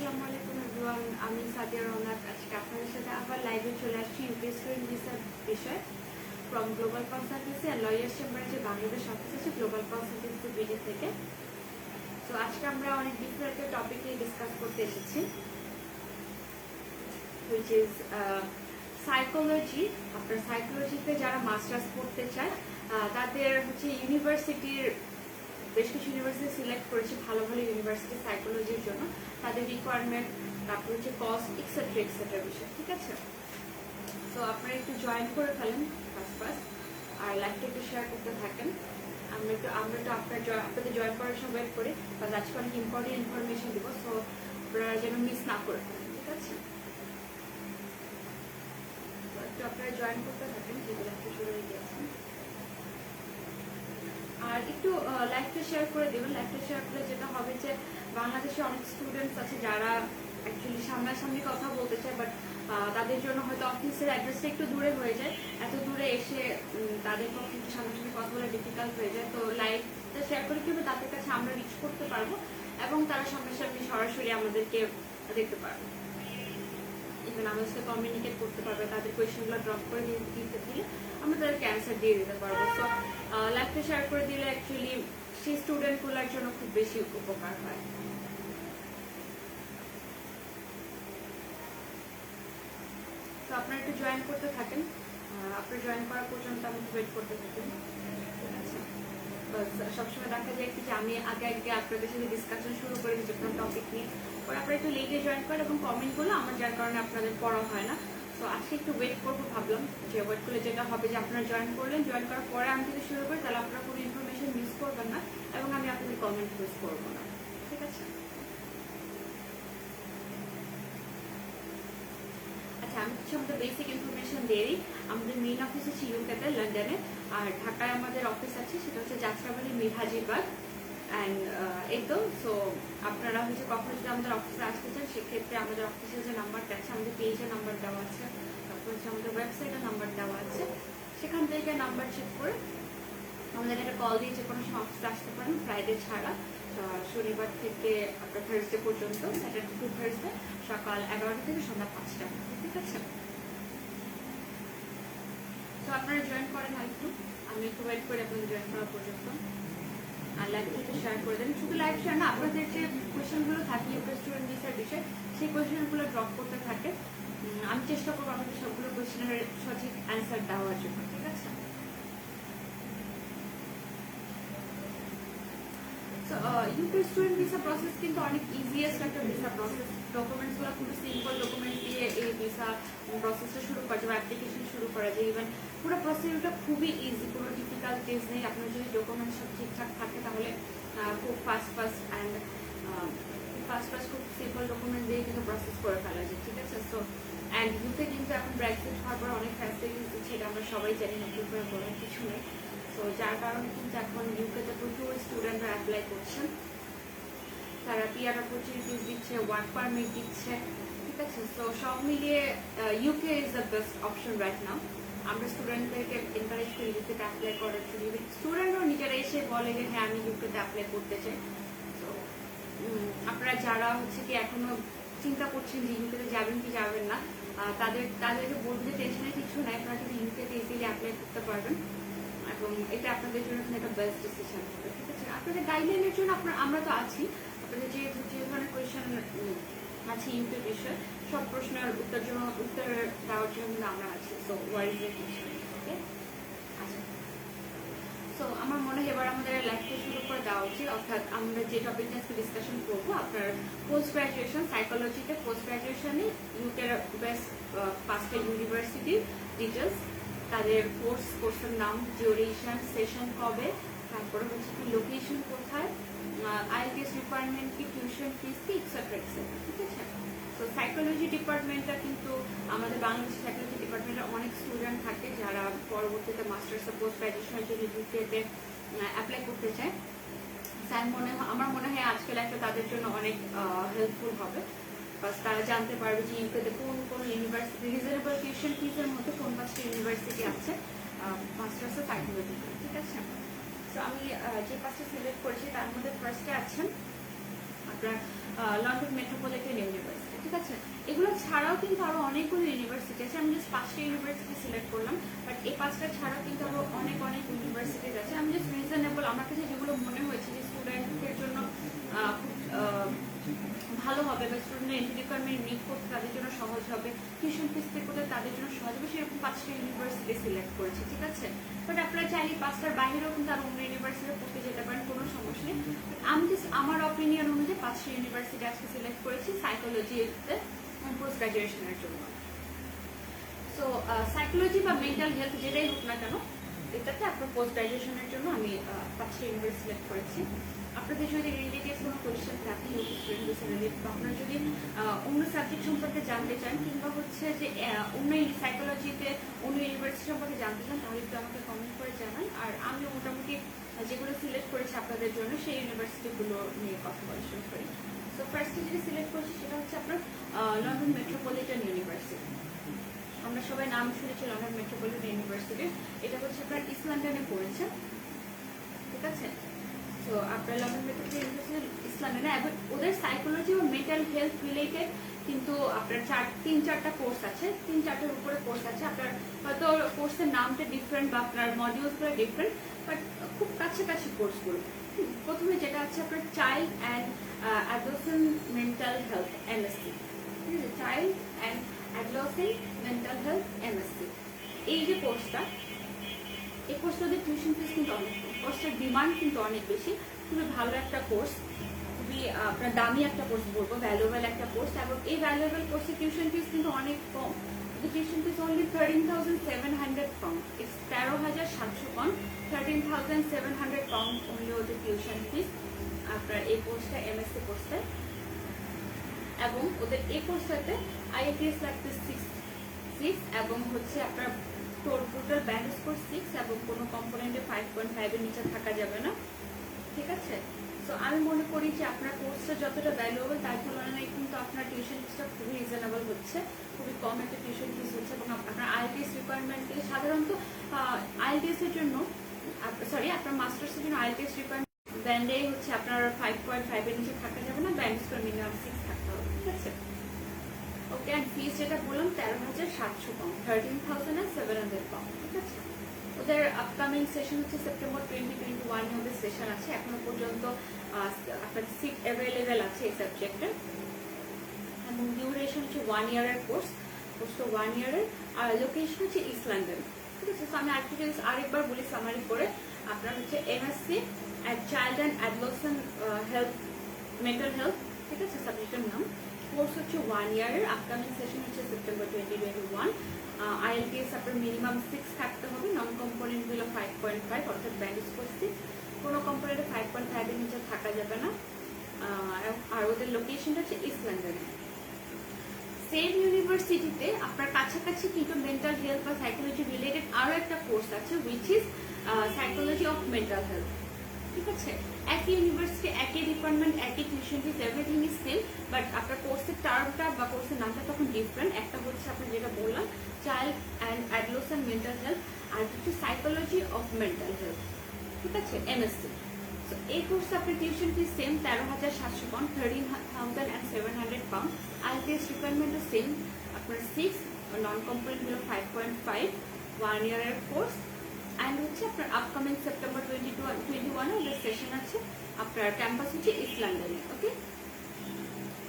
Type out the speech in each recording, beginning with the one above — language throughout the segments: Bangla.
আসসালামু আলাইকুম এভরিওয়ান, আমি সাদিয়া রওনাক। আজকে আপনাদের সাথে আবার লাইভে চলে আসছি ইউকে স্টুডেন্ট ভিসার বিষয় from global consultancy and lawyers চেম্বারে যে বাংলাদেশ অফিস আছে গ্লোবাল কনসালটেন্সি বিডি থেকে। তো আজকে আমরা অনেক ডিফারেন্ট টপিক নিয়ে ডিসকাস করতে এসেছি, হুইচ ইজ সাইকোলজি। আপনার সাইকোলজিতে যারা মাস্টার্স করতে চায় তাদের হচ্ছে ইউনিভার্সিটির বেশ কিছু ইউনিভার্সিটি সিলেক্ট করেছে, ভালো ভালো ইউনিভার্সিটি সাইকোলজির জন্য, তাদের রিকোয়ারমেন্ট, তারপর হচ্ছে কস্ট এক্সেট্রা বিষয়। ঠিক আছে, তো আপনারা একটু জয়েন করে ফেলেন ফার্স্ট আর লাইভটা একটু শেয়ার করতে থাকেন। আমরা একটু আপনাদের জয়েন করার সময় ওয়েট করি, কারণ আজকে অনেক ইম্পর্টেন্ট ইনফরমেশন দিব, সো আপনারা যেন মিস না করে ফেলেন। ঠিক আছে, তো একটু আপনারা জয়েন করতে থাকেন, যেগুলো একটু শুরু হয়ে গিয়েছেন। আর একটু লাইভটা শেয়ার করে দেবেন। লাইভটা শেয়ার করলে যেটা হবে যে বাংলাদেশে অনেক স্টুডেন্টস আছে যারা অ্যাকচুয়ালি সামনাসামনি কথা বলতে চায়, বাট তাদের জন্য হয়তো অফিসের অ্যাড্রেসটা একটু দূরে হয়ে যায়, এত দূরে এসে তাদের পক্ষে একটু সামনাসামনি কথা বলা ডিফিকাল্ট হয়ে যায়। তো লাইভটা শেয়ার করে কিন্তু তাদের কাছে আমরা রিচ করতে পারবো এবং তারা সামনাসামনি সরাসরি আমাদেরকে দেখতে পারবে, ইভেন আমাদের সাথে কমিউনিকেট করতে পারবে, তাদের কোয়েশ্চেনগুলো ড্রপ করে দিতে দিলে আমরা তাদেরকে অ্যান্সার দিয়ে দিতে পারবো। সো লাইভটা শেয়ার করে দিলে অ্যাকচুয়ালি সেই স্টুডেন্টগুলোর জন্য খুব বেশি উপকার হয়। তো আপনারা একটু জয়েন করতে থাকেন, আপনার জয়েন করা পর্যন্ত আমাকে ওয়েট করতে থাকেন। ঠিক আছে, সবসময় দেখা যায় কি যে আমি আগে আপনাদের সাথে ডিসকাশন শুরু করে দিচ্ছি কোনো টপিক নিয়ে, পরে আপনারা একটু লেটে জয়েন করেন এবং কমেন্ট করলে আমার যার কারণে আপনাদের পড়া হয় না। তো আজকে একটু ওয়েট করবো, ভাবলাম যে ওয়েট করলে যেটা হবে যে আপনারা জয়েন করলেন, জয়েন করার পরে আমি যদি শুরু করি তাহলে আপনারা কোনো ইনফরমেশন মিস করবেন না এবং আমি আপনাদের কমেন্ট মিস করবো না। ঠিক আছে, আচ্ছা আমি কিছু আমাদের বেসিক ইনফরমেশন দিয়ে দিই। আমাদের মেইন অফিস হচ্ছে ইউকেতে লন্ডনে, আর ঢাকায় আমাদের অফিস আছে, সেটা হচ্ছে যাত্রাবাড়ি মিরহাজিবাগ। অ্যান্ড এই তো, সো আপনারা হচ্ছে কখনো যদি আমাদের অফিসে আসতে চান সেক্ষেত্রে আমাদের অফিসের যে নাম্বারটা আছে, আমাদের পেজের নাম্বার দেওয়া আছে, তারপর হচ্ছে আমাদের ওয়েবসাইটের নাম্বার দেওয়া আছে, সেখান থেকে নাম্বার চেক করে আমাদের একটা কল দিয়ে যে কোনো সময় অফিসে আসতে পারেন, ফ্রাইডে ছাড়া শনিবার থেকে আপনার থার্সডে পর্যন্ত, স্যাটারডে টু থার্সডে সকাল 11টা থেকে সন্ধ্যা 5টা। ঠিক আছে, তো আপনারা জয়েন করেন আর একটু, আমি একটু ওয়েট করি আপনাদের জয়েন করা পর্যন্ত। আর লাইভটা একটু শেয়ার করে দেন, শুধু লাইভ শেয়ার না, আপনাদের যে কোয়েশ্চেনগুলো থাকে ইউকে স্টুডেন্ট ভিসার বিষয়ে সেই কোয়েশ্চেনগুলো ড্রপ করতে থাকে, আমি চেষ্টা করবো আপনাদের সবগুলো কোয়েশ্চেনের সঠিক অ্যান্সার দেওয়ার জন্য। ঠিক আছে, ইউকে স্টুডেন্ট ভিসা প্রসেস কিন্তু অনেক ইজিয়েস্ট একটা ভিসা প্রসেস। ডকুমেন্টসগুলো খুবই সিম্পল ডকুমেন্ট দিয়ে এই ভিসা প্রসেসটা শুরু করা যায়, অ্যাপ্লিকেশন শুরু করা যায়। ইভেন পুরো প্রসিডিউরটা খুবই ইজি, কোনো ডিফিকাল্টিজ নেই। আপনার যদি ডকুমেন্টস সব ঠিকঠাক থাকে তাহলে খুব ফাস্ট খুব সিম্পল ডকুমেন্ট দিয়ে কিন্তু প্রসেস করে ফেলা যায়। ঠিক আছে, সো অ্যান্ড ইউকে কিন্তু এখন ব্রেক্সিট হওয়ার পর অনেক ফ্যাসিলিটিস দিচ্ছে, এটা আমরা সবাই জানি, নতুন করে বলার কিছু নেই। তো যার কারণে কিন্তু এখন ইউকেতে প্রচুর স্টুডেন্টরা অ্যাপ্লাই করছেন, তারা পিআর অপরচুনিটিস দিচ্ছে, ওয়ার্ক পারমিট দিচ্ছে। ঠিক আছে, তো সব মিলিয়ে UK is the best option right now. আমরা স্টুডেন্টদেরকে এনকারেজ করি ইউকেতে অ্যাপ্লাই করার জন্য, স্টুডেন্টরাও নিজেরা এসে বলে যে হ্যাঁ আমি ইউকেতে অ্যাপ্লাই করতে চাই। তো আপনারা যারা হচ্ছে কি এখনো চিন্তা করছেন যে ইউকেতে যাবেন কি যাবেন না, তাদেরকে বলতে যে টেনশনের কিছু নাই, আপনারা কিন্তু ইউকেতে ইজিলি অ্যাপ্লাই করতে পারবেন এবং এটা আপনাদের জন্য একটা বেস্ট ডিসিশন হবে। ঠিক আছে, আপনাদের গাইডলাইনের জন্য আমরা তো আছি, আপনাদের যে ধরনের কোয়েশ্চেন আছে ইউকে বিষয়ে সব প্রশ্নের উত্তর দেওয়ার জন্য আমরা আছি। সো ওয়াইজ ওকে, আচ্ছা, সো আমার মনে হয় এবার আমাদের লাইফটা শুরু করে দেওয়া উচিত। অর্থাৎ আমরা যে টপিক নিয়ে আজকে ডিসকাশন করবো, আপনার পোস্ট গ্রাজুয়েশন সাইকোলজিতে, পোস্ট গ্রাজুয়েশনে ইউকের বেস্ট 5টা ইউনিভার্সিটির ডিটেলস, তাদের কোর্সের নাম, ডিউরেশন, সেশন কবে, তারপরে হচ্ছে কি লোকেশন কোথায়, আইএলটিএস রিকোয়ারমেন্ট কি, টিউশন ফিস কি, এক্সেট্রা এক্সেট্রা। ঠিক আছে, তো সাইকোলজি ডিপার্টমেন্টটা কিন্তু আমাদের বাংলাদেশ সাইকোলজি ডিপার্টমেন্টে অনেক স্টুডেন্ট থাকে যারা পরবর্তীতে মাস্টার্স পোস্ট গ্রাজুয়েশনের জন্য ইউকেতে অ্যাপ্লাই করতে চায়। আমার মনে হয় আজকাল একটা তাদের জন্য অনেক হেল্পফুল হবে, তারা জানতে পারবে যে ইউকেতে কোন কোন ইউনিভার্সিটি রিজনেবল টিউশন ফিসের মধ্যে কোন 5টা ইউনিভার্সিটি আছে মাস্টার্সে সাইকোলজিতে। ঠিক আছে, তো আমি যে 5টা সিলেক্ট করেছি তার মধ্যে ফার্স্টে আছেন আপনার লন্ডন মেট্রোপলিটন ইউনিভার্সিটি, ঠিক আছে। এগুলো ছাড়াও কিন্তু আরো অনেকগুলো ইউনিভার্সিটি আছে, আমি জাস্ট 5টা ইউনিভার্সিটি সিলেক্ট করলাম, বাট এই 5টা ছাড়াও কিন্তু আরো অনেক অনেক ইউনিভার্সিটি আছে। আমি জাস্ট রিজনেবল আমার কাছে যেগুলো মনে হয়েছে যে স্টুডেন্টদের জন্য ভালো হবে বা স্টুডেন্ট এন্ট্রি রিকোয়ারমেন্ট মিট করতে তাদের জন্য সহজ হবে, টিউশন ফিস পে করতে তাদের জন্য সহজ হবে, সেরকম 5টা ইউনিভার্সিটি সিলেক্ট করেছি, ঠিক আছে। বাট আপনারা চাইলে 5টার বাইরেও কিন্তু আরো অন্য ইউনিভার্সিটি পড়তে যেতে পারেন, কোনো সমস্যা নেই। আমি জাস্ট আমার অপিনিয়ন অনুযায়ী 5টা ইউনিভার্সিটি আজকে সিলেক্ট করেছি সাইকোলজিতে পোস্ট গ্রাজুয়েশনের জন্য। সো সাইকোলজি বা মেন্টাল হেলথ যেটাই হোক না কেন, এটাতে আপনার পোস্ট গ্রাজুয়েশনের জন্য আমি 5টা ইউনিভার্সিটি সিলেক্ট করেছি। আপনাদের যদি রিলেটেড কোনো কোয়েশ্চেন থাকে রিলেটেড, বা আপনারা যদি অন্য সাবজেক্ট সম্পর্কে জানতে চান, কিংবা হচ্ছে যে অন্য সাইকোলজিতে অন্য ইউনিভার্সিটি সম্পর্কে জানতে চান, তাহলে একটু আমাকে কমেন্ট করে জানান। আর আমি মোটামুটি যেগুলো সিলেক্ট করেছি আপনাদের জন্য সেই ইউনিভার্সিটিগুলো নিয়ে কথা বলা শুরু করি। সো ফার্স্টে যেটা সিলেক্ট করেছি সেটা হচ্ছে আপনার লন্ডন মেট্রোপলিটন ইউনিভার্সিটি। আমরা সবাই নাম শুনেছি লন্ডন মেট্রোপলিটন ইউনিভার্সিটি, এটা হচ্ছে আপনার ইস্ট লন্ডনে পড়েছে, ঠিক আছে। তো আপনার লন্ডন মেট্রোপলিটন ইউনিভার্সিটি ইস্ট লন্ডনে, এবং ওদের সাইকোলজি ও মেন্টাল হেলথ রিলেটেড কিন্তু আপনার 3-4টা কোর্স আছে, 3-4টার উপরে কোর্স আছে। আপনার হয়তো কোর্সের নামটা ডিফারেন্ট বা আপনার মডিউলসগুলো ডিফারেন্ট, বাট খুব কাছাকাছি কোর্সগুলো। প্রথমে যেটা আছে আপনার child and adolescent mental health MSc, ঠিক আছে, child and adolescent mental health MSc. এই যে কোর্সটা, এই কোর্সটাদের টিউশন ফিস কিন্তু অনেক কম, কোর্সটার ডিমান্ড কিন্তু অনেক বেশি, খুবই ভালো একটা কোর্স, খুবই আপনার দামি একটা কোর্স বলবো, ভ্যালুয়েবল একটা কোর্স। এবং এই ভ্যালুয়েবল কোর্সের টিউশন ফিস কিন্তু অনেক কম, tuition fees only 13,700 pound, 13,700 pound, 13,700 pound only ওদের টিউশন ফিস আপনার এই কোর্সটা, এমএসসি কোর্সটা। এবং ওদের এই কোর্সটাতে আইএলটিএস লাগতে 6 এবং হচ্ছে আপনার টোটাল ব্যান্ড স্কোর 6 এবং কোনো কম্পোনেন্টে 5.5 এর নিচে থাকা যাবে না, ঠিক আছে। তো আমি মনে করি যে আপনার কোর্সটা যতটা ভ্যালুয়েবল তার তুলনায় কিন্তু আপনার টিউশন ফিসটা খুবই রিজনেবল হচ্ছে, খুবই কম একটা টিউশন ফিস হচ্ছে। এবং আপনার আইএলটিএস রিকোয়ারমেন্ট থেকে সাধারণত আইএলটিএস এর জন্য, সরি আপনার মাস্টার্সের জন্য আইএলটিএস রিকোয়ারমেন্ট ব্যান্ডে হচ্ছে আপনার 5.5 এর নিচে থাকা যাবে না, ব্যান্ড স্কোর মিনিমাম 6 থাকতে হবে, ঠিক আছে। ওকে, অ্যান্ড ফিস যেটা বললাম 13,700 পাউন্ড, 13,700 পাউন্ড, ঠিক আছে। ওদের আপকামিং সেশন হচ্ছে সেপ্টেম্বর 2021 ওদের সেশন আছে, এখনো পর্যন্ত আপনার সিট অ্যাভেলেবেল আছে এই সাবজেক্টে। এবং ডিউরেশন হচ্ছে 1 ইয়ারের কোর্সটা 1 ইয়ারের, আর লোকেশন হচ্ছে ইস্ট লন্ডন, ঠিক আছে। তো আমি আরেকবার বলি সামারি করে, আপনার হচ্ছে MSc child and adolescent health mental health, ঠিক আছে, সাবজেক্টের নাম। কোর্স হচ্ছে 1 ইয়ারের, আপকামিং সেশন হচ্ছে সেপ্টেম্বর 2021। আইএলটিএস আপনার মিনিমাম 6 থাকতে হবে, নন কম্পোনেন্ট গুলো 5.5 অর্থাৎ ব্যান্ড স্কোর 6, কোনো কম্পোনেন্টে 5.5 এর নিচে থাকা যাবে না। আর ওদের লোকেশনটা হচ্ছে ইস্ট লন্ডনে। সেম ইউনিভার্সিটিতে আপনার কাছাকাছি কিন্তু মেন্টাল হেলথ বা সাইকোলজি রিলেটেড আরো একটা কোর্স আছে, which is psychology of mental health, ঠিক আছে। একই ইউনিভার্সিটি, একই ডিপার্টমেন্ট, একই tuition fees, everything is same, but আপনার কোর্সের টার্মটা বা কোর্সের নামটা তখন ডিফারেন্ট। একটা হচ্ছে আপনার যেটা বললাম child and adolescent mental health, আর হচ্ছে সাইকোলজি অফ মেন্টাল হেলথ, ঠিক আছে, এমএসসি। তো এই কোর্সে আপনার tuition fees same 13,700 pound, 13,700 pound. IELTS রিকোয়ারমেন্টও সেম, আপনার 6, নন কম্পোনেন্ট হলো 5.5, 1 ইয়ারের কোর্স। অ্যান্ড হচ্ছে আপনার আপকামিং সেপ্টেম্বর 2021 ওদের সেশন আছে, আপনার ক্যাম্পাস হচ্ছে ইস্ট লন্ডনে, ওকে।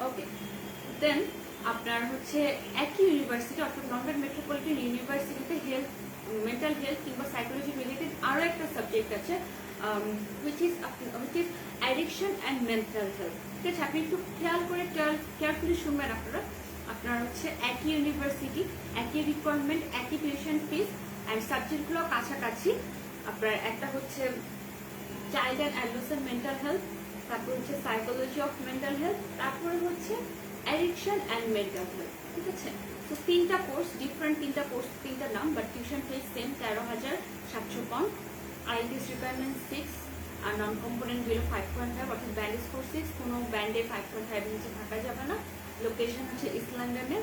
ওকে, দেন আপনার হচ্ছে একই ইউনিভার্সিটি অর্থাৎ লন্ডন মেট্রোপলিটন ইউনিভার্সিটিতে হেলথ, মেন্টাল হেলথ কিংবা সাইকোলজি রিলেটেড আরও একটা সাবজেক্ট আছে, which is addiction and mental health, ঠিক আছে। আপনি একটু খেয়াল করে কেয়ারফুলি শুনবেন আপনারা। আপনার হচ্ছে একই ইউনিভার্সিটি, একই রিকোয়ারমেন্ট, একই টিউশন ফিস, অ্যান্ড সাবজেক্টগুলো কাছাকাছি। আপনার একটা হচ্ছে child and adolescent mental health, তারপর হচ্ছে সাইকোলজি অফ মেন্টাল হেলথ, তারপরে হচ্ছে অ্যাডিকশন অ্যান্ড মেন্টাল হেলথ, ঠিক আছে। তো 3টা কোর্স, ডিফারেন্ট 3টা কোর্স, 3টা নাম, but tuition fees same 13,700 pound. IELTS requirement 6 আর নন কম্পোনেন্ট গুলো 5.5 অর্থাৎ ব্যান্ড স্কোর 6, কোনো ব্যান্ডে 5.5 নিচে থাকা যাবে না। লোকেশন হচ্ছে ইস্ট লন্ডনে,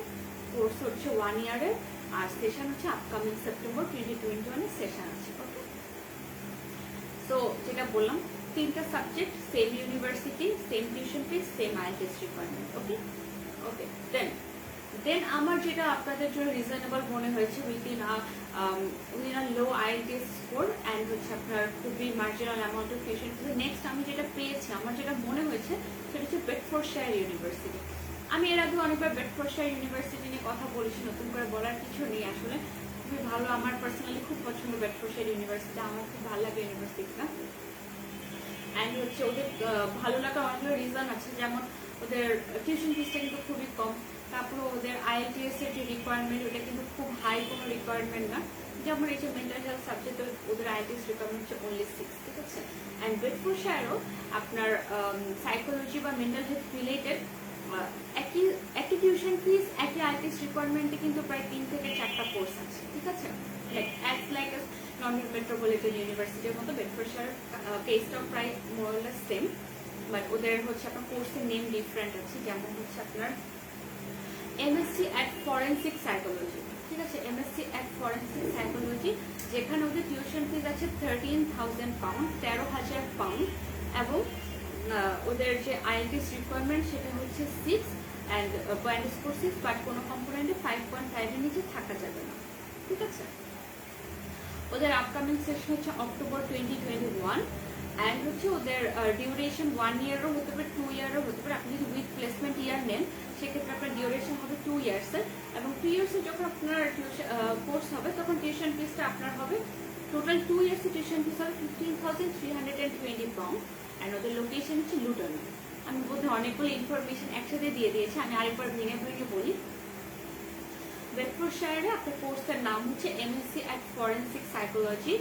কোর্স হচ্ছে 1 ইয়ারের, আর সেশন হচ্ছে আপকামিং সেপ্টেম্বর 2021 এর সেশন আছে, ওকে। সো যেটা বললাম 3টা subject, same university, same same tuition fees, same IELTS requirement. Okay okay then আমার যেটা আপনাদের জন্য রিজনেবল মনে হয়েছে within a low IELTS score and হচ্ছে আপনার খুবই marginal amount of tuition fees, next আমি যেটা পেয়েছি আমার যেটা মনে হয়েছে সেটা হচ্ছে বেডফোর্ডশায়ার ইউনিভার্সিটি। আমি এর আগে অনেকবার বেডফোর্ডশায়ার ইউনিভার্সিটি নিয়ে কথা বলেছি, নতুন করে বলার কিছু নেই আসলে। খুবই ভালো, আমার পার্সোনালি খুব পছন্দ বেডফোর্ডশায়ার ইউনিভার্সিটি, আমার খুব ভালো লাগে ইউনিভার্সিটিটা। অ্যান্ড হচ্ছে ওদের ভালো লাগার অনেকগুলো রিজন আছে, যেমন ওদের টিউশন ফিসটা কিন্তু খুবই কম, তারপরে ওদের আইএলটিএস এর যে রিকোয়ারমেন্ট ওটা কিন্তু খুব হাই কোনো রিকোয়ারমেন্ট না, যেমন এই যে মেন্টাল হেলথ সাবজেক্টে ওদের আইএলটিএস রিকোয়ারমেন্ট হচ্ছে অনলি 6, ঠিক আছে। অ্যান্ড বেডফোর্ডশায়ারও আপনার সাইকোলজি বা মেন্টাল হেলথ রিলেটেড একই টিউশন ফিস, একই আইএলটিএস রিকোয়ারমেন্টে কিন্তু প্রায় 3 থেকে 4টা কোর্স আছে, ঠিক আছে। লাইক লন্ডন মেট্রোপলিটন ইউনিভার্সিটির মতো বেডফোর্ডশায়ার কেসটাও প্রায় মোরলেস সেম, বাট ওদের হচ্ছে আপনার কোর্সের নেম ডিফারেন্ট আছে, যেমন হচ্ছে আপনার এমএসসি অ্যাট ফরেন্সিক সাইকোলজি, ঠিক আছে, এমএসসি অ্যাট ফরেন্সিক সাইকোলজি, যেখানে ওদের টিউশন ফিস আছে 13,000 পাউন্ড, 13,000 পাউন্ড, এবং ওদের যে আইএলটিএস রিকোয়ারমেন্ট সেটা হচ্ছে 6 অ্যান্ড ব্যান্ড স্কোর 6, বাট কোনো কম্পোনেন্টে 5.5 এর নিচে থাকা যাবে না, ঠিক আছে। ওদের আপকামিং সেশন হচ্ছে অক্টোবর 2021 অ্যান্ড হচ্ছে ওদের ডিউরেশন 1 ইয়ারও হতে পারে, 2 ইয়ারও হতে পারে। আপনি যদি উইথ প্লেসমেন্ট ইয়ার নেন সেক্ষেত্রে আপনার ডিউরেশন হবে 2 ইয়ার্সের, এবং 2 ইয়ার্সে যখন আপনার কোর্স হবে তখন টিউশন ফিসটা আপনার হবে টোটাল 2 ইয়ার্সের টিউশন ফিস হবে 15,320 পাউন্ড অ্যান্ড ওদের লোকেশন হচ্ছে লুটনে। আমি বোধহয় অনেকগুলো ইনফরমেশন একসাথে দিয়ে দিয়েছি, আমি আরেকবার ভেঙে ভেঙে বলি। বেডফোর্ডশায়ারে আপনার কোর্সের নাম হচ্ছে এমএসসি অ্যাট ফরেন্সিক সাইকোলজি।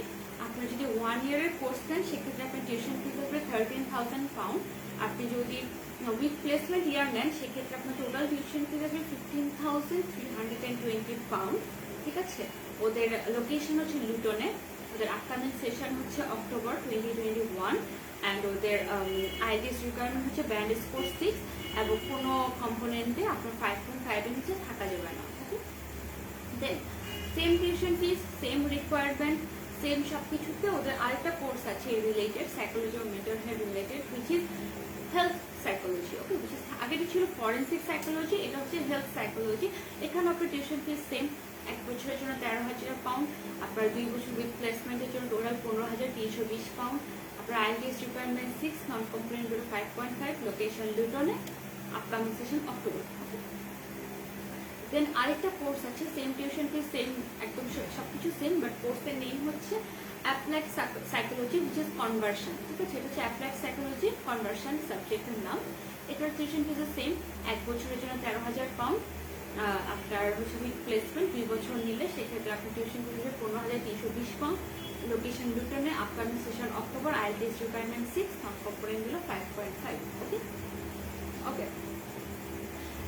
আপনার যদি 1 ইয়ারের কোর্স নেন সেক্ষেত্রে আপনার টিউশন ফিস হবে 13,000 পাউন্ড। আপনি যদি উইথ প্লেসমেন্ট ইয়ার নেন সেক্ষেত্রে আপনার টোটাল টিউশন ফিস হবে 15,320 পাউন্ড, ঠিক আছে। ওদের লোকেশন হচ্ছে লুটনে। ওদের আপকামিং সেশন হচ্ছে অক্টোবর 2021 অ্যান্ড ওদের আইএলটিএস রিকোয়ারমেন্ট হচ্ছে ব্যান্ড স্কোর 6 এবং কোনো কম্পোনেন্টে আপনার 5.5 এর নিচে থাকা যাবে না। Then same tuition fees, same requirement, same সব কিছুতে ওদের আরেকটা কোর্স আছে রিলেটেড সাইকোলজি ও mental health related, which is health psychology. Okay, আগেটা ছিল ফরেন্সিক সাইকোলজি, এটা হচ্ছে হেলথ সাইকোলজি। এখানে আপনার টিউশন ফিস সেম, 1 বছরের জন্য 13,000 পাউন্ড, আপনার 2 বছর উইথ প্লেসমেন্টের জন্য টোটাল 15,320 পাউন্ড, আপনার IELTS requirement 6, non complaint 5.5, location লুটনে, আপকামিং সেশন অক্টোবর। দেন আরেকটা কোর্স আছে, সেম টিউশন ফিস, সেম একদম সবকিছু সেম, বাট কোর্সের নেম হচ্ছে applied psychology which is conversion, ঠিক আছে। এটা হচ্ছে অ্যাপ্লাইড সাইকোলজি কনভার্সন সাবজেক্টের নাম। এটার টিউশন ফিস সেম, 1 বছরের জন্য 13,000 পাউন্ড, আপনার হচ্ছে উইথ প্লেসমেন্ট 2 বছর নিলে সেক্ষেত্রে আপনার টিউশন ফিস হবে 15,320 পাউন্ড, লোকেশন লুটনে, upcoming session October, IELTS requirement 6, non component গুলো 5.5। ওকে ওকে,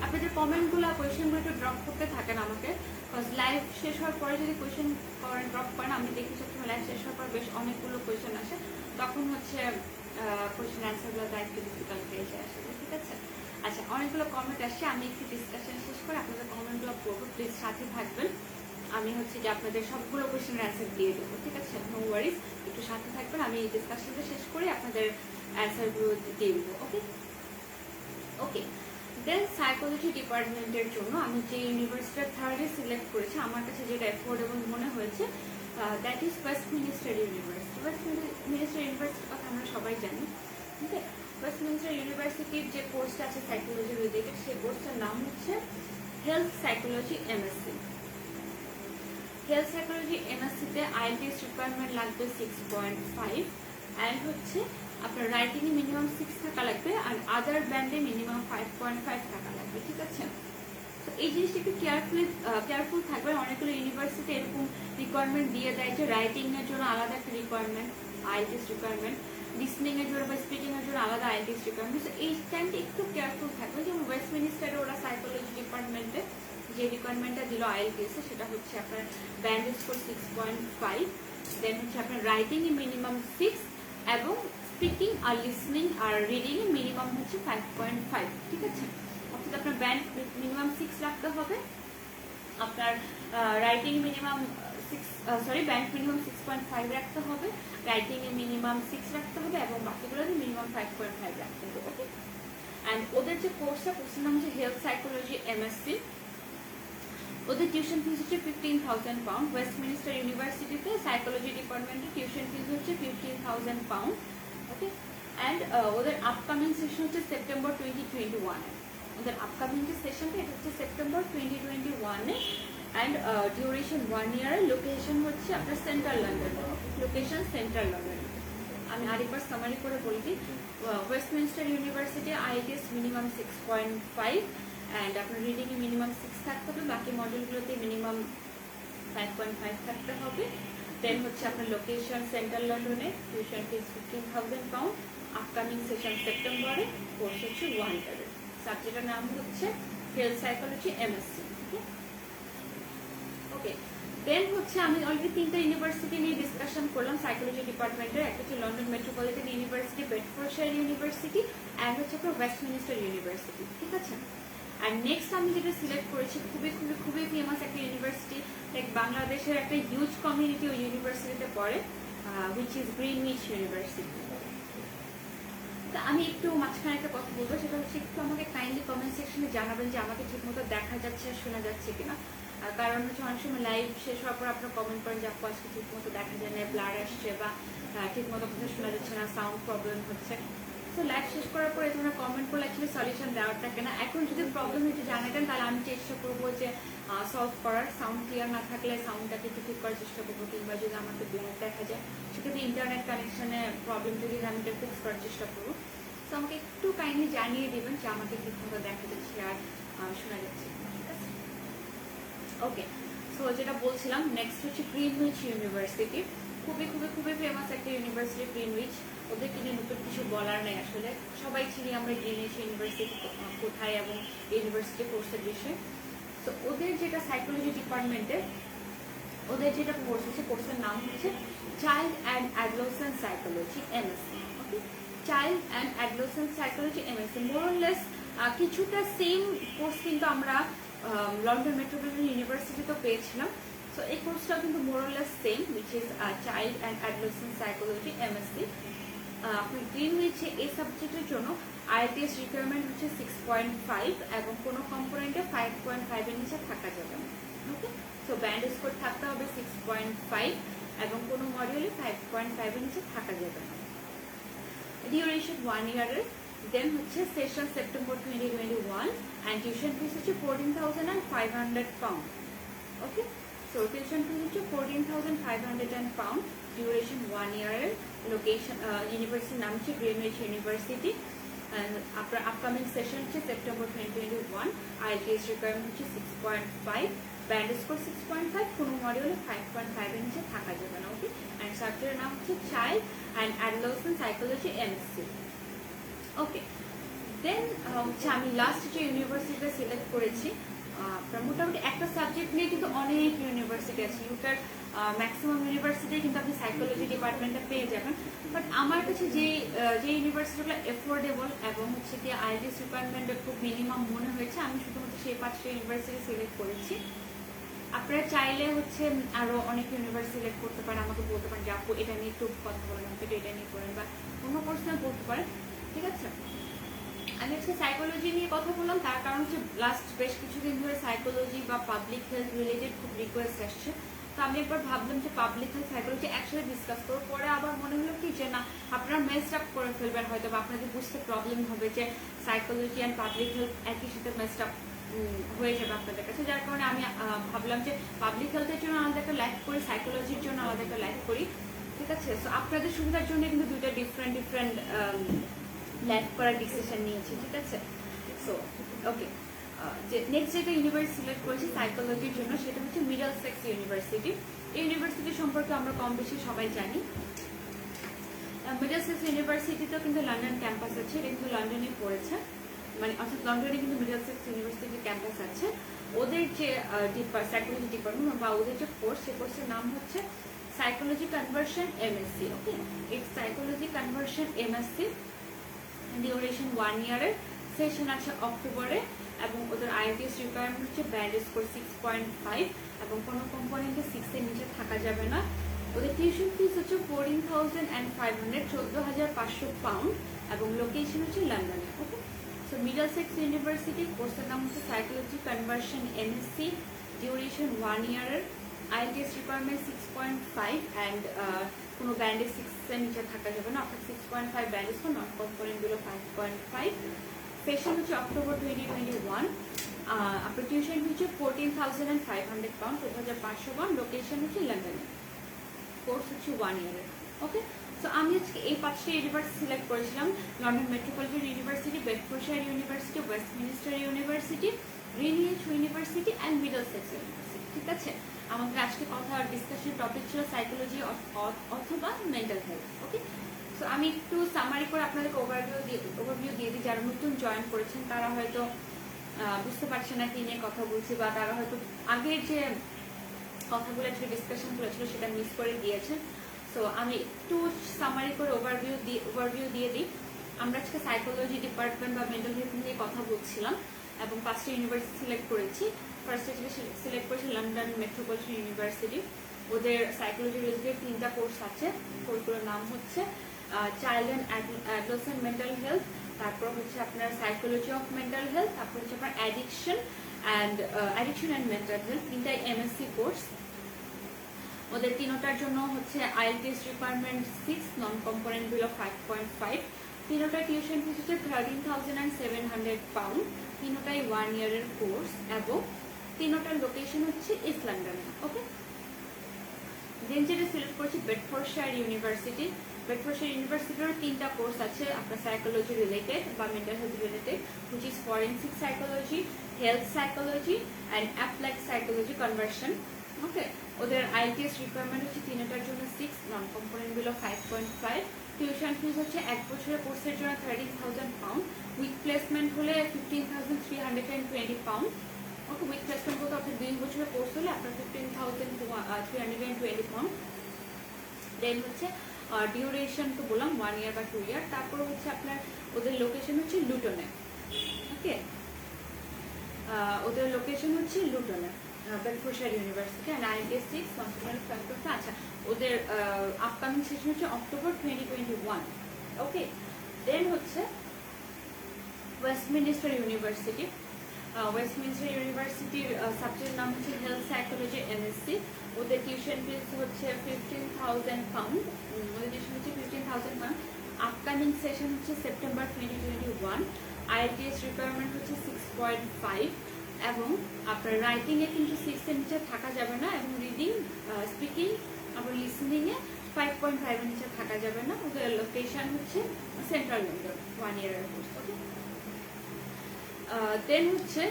আপনাদের কমেন্টগুলো কোয়েশ্চেনগুলো একটু ড্রপ করতে থাকেন আমাকে, বিকজ লাইভ শেষ হওয়ার পরে যদি কোয়েশ্চেন করেন ড্রপ করেন, আমি দেখি সবসময় লাইভ শেষ হওয়ার পর বেশ অনেকগুলো কোয়েশ্চেন আসে, তখন হচ্ছে কোয়েশ্চেন অ্যান্সারগুলো একটু ডিফিকাল্ট হয়ে যায় আসলে, ঠিক আছে। আচ্ছা, অনেকগুলো কমেন্ট আসছে, আমি একটু ডিসকাশন শেষ করে আপনাদের কমেন্টগুলো পড়বো, প্লিজ সাথে থাকবেন। আমি হচ্ছে যে আপনাদের সবগুলো কোয়েশ্চেনের অ্যান্সার দিয়ে দেবো, ঠিক আছে, নো ওয়ারিজ, একটু সাথে থাকবেন, আমি এই ডিসকাশনটা শেষ করে আপনাদের অ্যান্সারগুলো দিয়ে দেবো। ওকে ওকে, দেন সাইকোলজি ডিপার্টমেন্টের জন্য আমি যে ইউনিভার্সিটির থার্ডে সিলেক্ট করেছি, আমার কাছে যেটা অ্যাফোর্ডেবল মনে হয়েছে, that is Westminster university. Westminster ইউনিভার্সিটির কথা আমরা সবাই জানি, ঠিক আছে। ওয়েস্টমিনিস্টার ইউনিভার্সিটির যে কোর্সটা আছে সাইকোলজি রিলেটেড, সেই কোর্সটার নাম হচ্ছে health psychology MSc. Health psychology এমএসসিতে আইএলটিএস রিকোয়ারমেন্ট লাগবে 6.5 অ্যান্ড হচ্ছে আপনার রাইটিংয়ে মিনিমাম 6 থাকা লাগবে, আর আদার ব্যান্ডে মিনিমাম 5.5 থাকা লাগবে, ঠিক আছে। তো এই জিনিসটা একটু কেয়ারফুল থাকবেন। অনেকগুলো ইউনিভার্সিটি এরকম রিকোয়ারমেন্ট দিয়ে দেয় যে রাইটিং এর জন্য আলাদা একটা রিকোয়ারমেন্ট, আইএলটিএস রিকোয়ারমেন্ট, লিসনিং এর জন্য বা স্পিকিং এর জন্য আলাদা আইএলটিএস রিকোয়ারমেন্ট। তো এই টাইমটা একটু কেয়ারফুল থাকবেন। যেমন ওয়েস্টমিনিস্টারে ওরা সাইকোলজি ডিপার্টমেন্টে যে রিকোয়ারমেন্টটা দিল আইএলটিএস এ, সেটা হচ্ছে আপনার ব্যান্ড স্কোর 6.5, দেন হচ্ছে আপনার রাইটিং এ মিনিমাম 6 এবং স্পিকিং আর লিসনিং আর রিডিং এ মিনিমাম হচ্ছে 5.5, ঠিক আছে। অর্থাৎ আপনার ব্যান্ড মিনিমাম 6 রাখতে হবে, আপনার রাইটিং মিনিমাম ব্যান্ড মিনিমাম 6.5 রাখতে হবে, রাইটিং এ মিনিমাম 6 রাখতে হবে এবং বাকিগুলোতে মিনিমাম 5.5 রাখতে হবে। ওকে অ্যান্ড ওদের যে কোর্সের নাম হচ্ছে হেলথ সাইকোলজি এমএসসি। ওদের টিউশন ফিস হচ্ছে 15,000 পাউন্ড। ওয়েস্টমিনিস্টার ইউনিভার্সিটিতে সাইকোলজি ডিপার্টমেন্টের টিউশন ফিস হচ্ছে 15,000 পাউন্ড। ওকে, অ্যান্ড ওদের আপকামিং সেশন হচ্ছে সেপ্টেম্বর 2021। ওদের আপকামিং যে সেশনটা এটা হচ্ছে September 2021 and duration 1 year. Location হচ্ছে আপনার central London, location central London. আমি আরেকবার সামারি করে বলি দিই। Westminster university IELTS minimum 6.5 and আপনার রিডিংয়ে মিনিমাম 6 থাকতে হবে, বাকি মডেলগুলোতে মিনিমাম 5.5 থাকতে হবে। দেন হচ্ছে আপনার লোকেশন সেন্ট্রাল লন্ডনে, tuition fees 15,000 pound. Upcoming session সেপ্টেম্বরে, কোর্স হচ্ছে 1 ইয়ারের। সাবজেক্টের নাম হচ্ছে health psychology MSc. Okay, then হচ্ছে আমি অলরেডি 3টা ইউনিভার্সিটি নিয়ে ডিসকাশন করলাম সাইকোলজি ডিপার্টমেন্টের। একটা হচ্ছে London metropolitan university, Bedfordshire university and হচ্ছে আপনার ওয়েস্টমিনিস্টার ইউনিভার্সিটি, ঠিক আছে। আর নেক্সট আমি যেটা সিলেক্ট করেছি খুবই খুবই খুবই ফেমাস একটা ইউনিভার্সিটি, লাইক বাংলাদেশের একটা হিউজ কমিউনিটি ওই ইউনিভার্সিটিতে পড়ে, হুইচ ইজ গ্রিনউইচ ইউনিভার্সিটি। তো আমি একটু মাঝখানে একটা কথা বলবো, সেটা হচ্ছে একটু আমাকে কাইন্ডলি কমেন্ট সেকশনে জানাবেন যে আমাকে ঠিকমতো দেখা যাচ্ছে আর শোনা যাচ্ছে কিনা। কারণ হচ্ছে অনেক সময় লাইভ শেষ হওয়ার পর আপনারা কমেন্ট করেন যে আপু আজকে ঠিকমতো দেখা যায় না, ব্লার আসছে বা ঠিকমতো কথা শোনা যাচ্ছে না, সাউন্ড প্রবলেম হচ্ছে। তো লাইভ শেষ করার পরে তোমরা কমেন্ট করলে অ্যাকচুয়ালি সলিউশন দেওয়ার থাকে না। এখন যদি প্রবলেম হচ্ছে জানাতেন তাহলে আমি চেষ্টা করবো যে সলভ করার। সাউন্ড ক্লিয়ার না থাকলে সাউন্ডটাকে একটু ঠিক করার চেষ্টা করবো, কিংবা যদি আমাকে ব্লার দেখা যায় সেক্ষেত্রে ইন্টারনেট কানেকশনে প্রবলেম যদি আমি এটা ফিক্স করার চেষ্টা করবো। তো আমাকে একটু কাইন্ডলি জানিয়ে দিবেন যে আমাকে ঠিকমতো দেখা যাচ্ছে আর শোনা যাচ্ছে, ঠিক আছে। ওকে, সো যেটা বলছিলাম নেক্সট হচ্ছে গ্রিনউইচ ইউনিভার্সিটি। খুবই খুবই খুবই ফেমাস একটা ইউনিভার্সিটি গ্রিনউইচ। ওদেরকে নিয়ে নতুন কিছু বলার নেই, আসলে সবাই চিনি আমরা গ্রিনউইচ ইউনিভার্সিটি কোথায় এবং ইউনিভার্সিটি কোর্সের বিষয়ে। তো ওদের যেটা সাইকোলজি ডিপার্টমেন্টে ওদের যেটা কোর্স হচ্ছে, কোর্সের নাম হচ্ছে child and adolescent psychology MSc. Okay, child and adolescent psychology MSc more less কিছুটা সেম কোর্স কিন্তু আমরা লন্ডন মেট্রোপলিটন ইউনিভার্সিটিতেও পেয়েছিলাম। সো এই কোর্সটা কিন্তু more less same, which is child and adolescent psychology MSc. আপনার গ্রিনউইচে এই সাবজেক্টের জন্য আইএলটিএস রিকোয়ারমেন্ট হচ্ছে 6.5 এবং কোনো কম্পোনেন্টে 5.5 এর নিচে থাকা যাবে না। ওকে, সো ব্যান্ড স্কোর থাকতে হবে 6.5 এবং কোনো মডিউলে 5.5 এর নিচে থাকা যাবে না। ডিউরেশন 1 ইয়ারের। দেন হচ্ছে session September 2021 and tuition fees হচ্ছে 14,500 pound. Okay, so tuition fees হচ্ছে 14,500 পাউন্ড। ডিউরেশন 1 ইয়ারের। লোকেশন ইউনিভার্সিটির নাম হচ্ছে গ্রিনউইচ ইউনিভার্সিটি। আপনার আপকামিং সেশন হচ্ছে সেপ্টেম্বর 2021। আইএলটিএস রিকোয়ারমেন্ট হচ্ছে 6.5, ব্যান্ড স্কোর 6.5, কোনো মডিউলে 5.5 এর নিচে থাকা যাবে না। ওকে, অ্যান্ড সাবজেক্টের নাম হচ্ছে child and adolescent psychology MSc. Okay, then হচ্ছে আমি লাস্ট যে ইউনিভার্সিটিটা সিলেক্ট করেছি, মোটামুটি একটা সাবজেক্ট নিয়ে কিন্তু অনেক ইউনিভার্সিটি আছে। ইউটার ম্যাক্সিমাম ইউনিভার্সিটি কিন্তু আপনি সাইকোলজি ডিপার্টমেন্টটা পেয়ে যাবেন। বাট আমার কাছে যে ইউনিভার্সিটিগুলো এফোর্ডেবল এবং হচ্ছে কি আইএলটিএস রিকোয়ারমেন্টে খুব মিনিমাম মনে হয়েছে, আমি শুধুমাত্র সেই 5টা ইউনিভার্সিটি সিলেক্ট করেছি। আপনারা চাইলে হচ্ছে আরো অনেক ইউনিভার্সিটি সিলেক্ট করতে পারেন, আমাকে বলতে পারেন যে আপু এটা নিয়ে একটু কথা বলেন, আমাকে এটা নিয়ে করেন, বা অন্য পার্সোনাল বলতে পারেন, ঠিক আছে। আমি আজকে সাইকোলজি নিয়ে কথা বললাম তার কারণ হচ্ছে লাস্ট বেশ কিছুদিন ধরে সাইকোলজি বা পাবলিক হেলথ রিলেটেড খুব রিকোয়েস্ট আসছে। তো আমি একবার ভাবলাম যে পাবলিক হেলথ সাইকোলজি একসাথে ডিসকাস করবো। পরে আবার মনে হলো কি যে না, আপনারা মেসড আপ করে ফেলবেন, হয়তো বা আপনাদের বুঝতে প্রবলেম হবে যে সাইকোলজি অ্যান্ড পাবলিক হেলথ একই সাথে মেসড আপ হয়ে যাবে আপনাদের কাছে। যার কারণে আমি ভাবলাম যে পাবলিক হেলথের জন্য আলাদা একটা লাইভ করি, সাইকোলজির জন্য আলাদা একটা লাইভ করি, ঠিক আছে। সো আপনাদের সুবিধার জন্য কিন্তু দুইটা ডিফারেন্ট লাইভ করার ডিসিশন নিয়েছি, ঠিক আছে। সো ওকে, যে নেক্সট যেটা ইউনিভার্সিটি সিলেক্ট করেছি সাইকোলজির জন্য সেটা হচ্ছে মিডলসেক্স ইউনিভার্সিটি। এই ইউনিভার্সিটি সম্পর্কে আমরা কম বেশি সবাই জানি। মিডলসেক্স ইউনিভার্সিটিতেও কিন্তু লন্ডন ক্যাম্পাস আছে, এটা কিন্তু লন্ডনে পড়েছে, মানে অর্থাৎ লন্ডনে কিন্তু মিডলসেক্স ইউনিভার্সিটির ক্যাম্পাস আছে। ওদের যে সাইকোলজি ডিপার্টমেন্ট বা ওদের যে কোর্স, সে কোর্সের নাম হচ্ছে সাইকোলজি কনভার্সন এমএসসি। ওকে, এই সাইকোলজি কনভার্সন এমএসসি ডিউরেশন 1 ইয়ারের। সেশন আছে অক্টোবরে এবং ওদের আইএলটিএস রিকোয়ারমেন্ট হচ্ছে ব্যান্ড স্কোর 6.5 এবং কোনো কম্পোনেন্টে 6 এর নিচে থাকা যাবে না। ওদের টিউশন ফিস হচ্ছে 14,500, 14,500 পাউন্ড এবং লোকেশন হচ্ছে লন্ডনে। ওকে, সো মিডলসেক্স ইউনিভার্সিটি কোর্সের নাম হচ্ছে সাইকোলজি কনভার্সন এমএসসি, ডিউরেশন 1 ইয়ারের, IELTS রিকোয়ারমেন্ট 6.5 অ্যান্ড কোনো ব্যান্ডে 6 এর নিচে থাকা যাবে না, অর্থাৎ 6.5 ব্যান্ডেজ ফর নন কম্পোনেন্ট গুলো 5.5। সেশন হচ্ছে অক্টোবর 2021। আপনার টিউশন হচ্ছে 14,500 পাউন্ড, 4,500 পাউন্ড। লোকেশন হচ্ছে লন্ডনে, কোর্স হচ্ছে 1 ইয়ারের। ওকে, সো আমি আজকে এই 5টা ইউনিভার্সিটি সিলেক্ট করেছিলাম: London metropolitan university, Bedfordshire university, Westminster university, Greenwich university and Middlesex university. ঠিক আছে, আমাদের আজকে কথা ডিসকাশন টপিক ছিল সাইকোলজি অথবা মেন্টাল হেলথ। ওকে, সো আমি একটু সামারি করে আপনাদেরকে ওভারভিউ দিয়ে দিই। যারা নতুন জয়েন করেছেন তারা হয়তো বুঝতে পারছে না কি নিয়ে কথা বলছি, বা তারা হয়তো আগের যে কথাগুলো ছিল, ডিসকাশন করেছিল, সেটা মিস করে গিয়েছেন। সো আমি একটু সামারি করে ওভারভিউ দিয়ে দিই। আমরা আজকে সাইকোলজি ডিপার্টমেন্ট বা মেন্টাল হেলথ নিয়ে কথা বলছিলাম এবং 5টা ইউনিভার্সিটি সিলেক্ট করেছি। ফার্স্টে সিলেক্ট করেছি লন্ডন মেট্রোপলিটন ইউনিভার্সিটি। ওদের সাইকোলজি রিলেটেড 3টা কোর্স আছে। কোর্সগুলোর নাম হচ্ছে child and adolescent mental health, তারপর হচ্ছে আপনার সাইকোলজি অফ মেন্টাল হেলথ, তারপর হচ্ছে আপনার অ্যাডিকশন অ্যান্ড মেন্টাল হেলথ। 3টাই MSc কোর্স। ওদের 3টার জন্য হচ্ছে IELTS রিকোয়ারমেন্ট 6, নন কম্পোনেন্ট গুলো 5.5। 3টা টিউশন ফিস হচ্ছে 13,700 পাউন্ড। 3টাই 1 ইয়ারের কোর্স এবং 3টার লোকেশন হচ্ছে ইস্ট লন্ডনে। ওকে, দেন যেটা সিলেক্ট করছি বেডফোর্ডশায়ার ইউনিভার্সিটি। বেডফোর্ডশায়ার ইউনিভার্সিটির 3টা কোর্স আছে আপনার সাইকোলজি রিলেটেড বা mental health related, which is forensic psychology, health psychology and applied psychology conversion. Okay, ওদের IELTS রিকোয়ারমেন্ট হচ্ছে 3টার জন্য 6, নন কম্পোনেন্ট গুলো 5.5। টিউশন ফিস হচ্ছে 1 বছরের কোর্সের জন্য 13,000 পাউন্ড, উইথ প্লেসমেন্ট হলে 15,320 পাউন্ড। ওকে, উইথ প্লেসমেন্ট বলতে আপনার 2 বছরের কোর্স হলে আপনার 15,320 পাউন্ড। দেন হচ্ছে ডিউরেশন তো বললাম 1 ইয়ার বা 2 ইয়ার। তারপর হচ্ছে আপনার ওদের লোকেশন হচ্ছে লুটনে। ওকে, ওদের লোকেশন হচ্ছে লুটনে, Bedfordshire university and IELTS 6 conference ফ্যাক্টরটা। আচ্ছা, ওদের আপকামিং সেশন হচ্ছে অক্টোবর 2021। ওকে, দেন হচ্ছে ওয়েস্টমিনিস্টার ইউনিভার্সিটি। ওয়েস্টমিনিস্টার ইউনিভার্সিটির সাবজেক্ট নাম হচ্ছে হেলথ সাইকোলজি MSc। ওদের টিউশন ফিস হচ্ছে 15,000 পাউন্ড। ওদের টিউশন হচ্ছে 15,000 পাউন্ড। আপকামিং সেশন হচ্ছে সেপ্টেম্বর 2021। IELTS রিকোয়ারমেন্ট হচ্ছে 6.5 এবং আপনার রাইটিং এ কিন্তু 6 এর নিচে থাকা যাবে না, এবং রিডিং, স্পিকিং, আবার লিসনিং এ 5.5 এর নিচে থাকা যাবে না। ওদের লোকেশন হচ্ছে সেন্ট্রাল লন্ডন, 1 ইয়ারের কোর্স। ওকে, দেন হচ্ছে